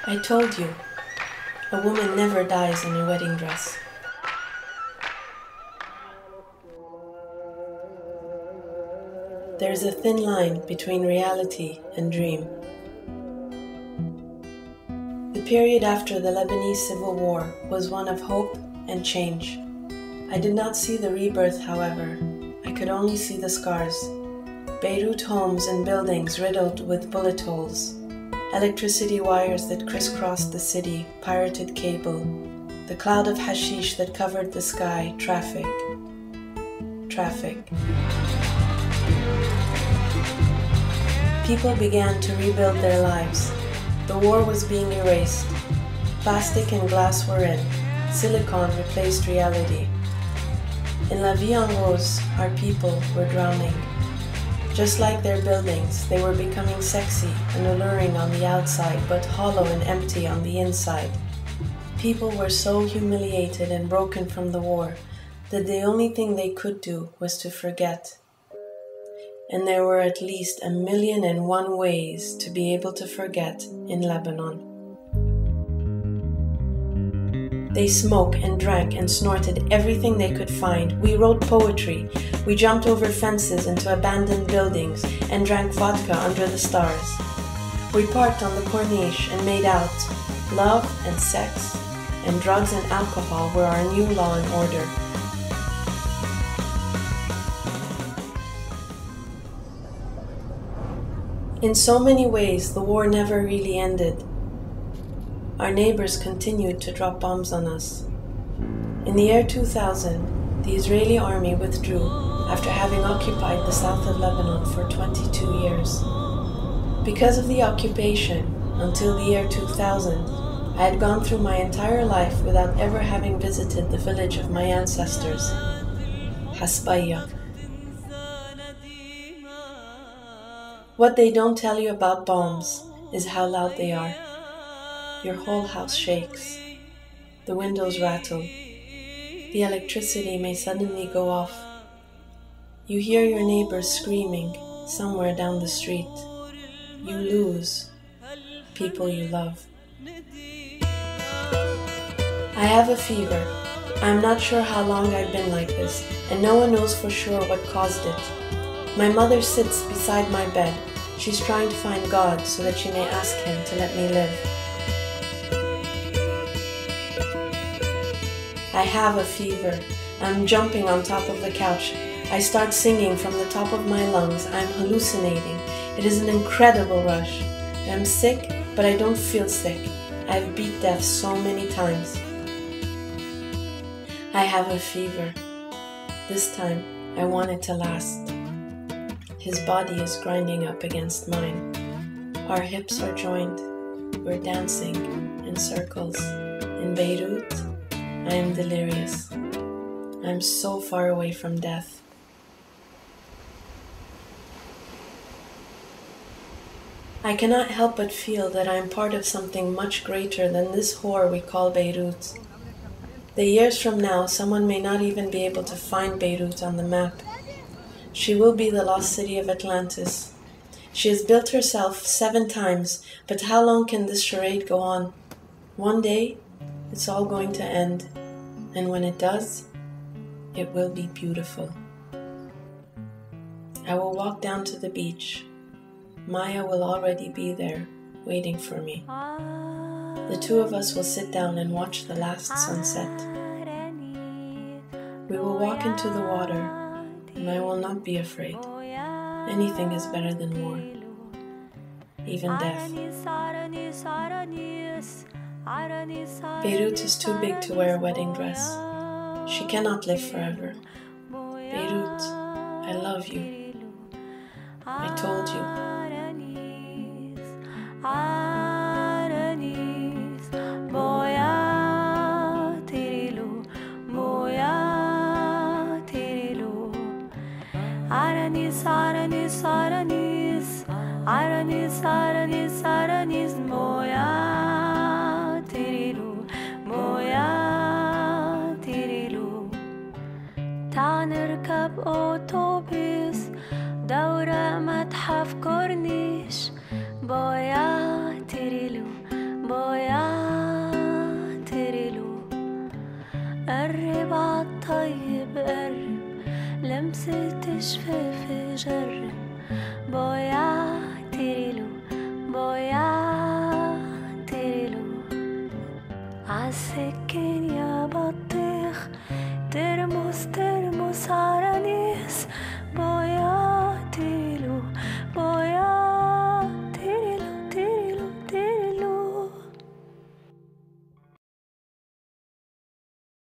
I told you, a woman never dies in a wedding dress. There's a thin line between reality and dream. The period after the Lebanese Civil War was one of hope and change. I did not see the rebirth, however. I could only see the scars. Beirut homes and buildings riddled with bullet holes. Electricity wires that crisscrossed the city, pirated cable. The cloud of hashish that covered the sky, traffic. Traffic. People began to rebuild their lives. The war was being erased. Plastic and glass were in. Silicon replaced reality. In La Vie en Rose, our people were drowning. Just like their buildings, they were becoming sexy and alluring on the outside, but hollow and empty on the inside. People were so humiliated and broken from the war that the only thing they could do was to forget. And there were at least 1,000,001 ways to be able to forget in Lebanon. They smoked and drank and snorted everything they could find. We wrote poetry. We jumped over fences into abandoned buildings and drank vodka under the stars. We parked on the corniche and made out. Love and sex and drugs and alcohol were our new law and order. In so many ways, the war never really ended. Our neighbors continued to drop bombs on us. In the year 2000, the Israeli army withdrew after having occupied the south of Lebanon for 22 years. Because of the occupation, until the year 2000, I had gone through my entire life without ever having visited the village of my ancestors, Hasbaya. What they don't tell you about bombs is how loud they are. Your whole house shakes. The windows rattle. The electricity may suddenly go off. You hear your neighbors screaming somewhere down the street. You lose people you love. I have a fever. I'm not sure how long I've been like this, and no one knows for sure what caused it. My mother sits beside my bed. She's trying to find God so that she may ask Him to let me live. I have a fever. I'm jumping on top of the couch. I start singing from the top of my lungs. I'm hallucinating. It is an incredible rush. I'm sick, but I don't feel sick. I've beat death so many times. I have a fever. This time, I want it to last. His body is grinding up against mine. Our hips are joined. We're dancing in circles. In Beirut, I am delirious. I'm so far away from death. I cannot help but feel that I am part of something much greater than this whore we call Beirut. The years from now, someone may not even be able to find Beirut on the map. She will be the lost city of Atlantis. She has built herself 7 times, but how long can this charade go on? One day, it's all going to end, and when it does, it will be beautiful. I will walk down to the beach. Maya will already be there, waiting for me. The two of us will sit down and watch the last sunset. We will walk into the water, and I will not be afraid. Anything is better than war, even death. Beirut is too big to wear a wedding dress. She cannot live forever. Beirut, I love you. I told you. تعال نركب أوتوبيس دورة متحف كورنيش بويا تيريلو بويا تريلو قرب عالطيب قرب لمسة شفافي جرب بويا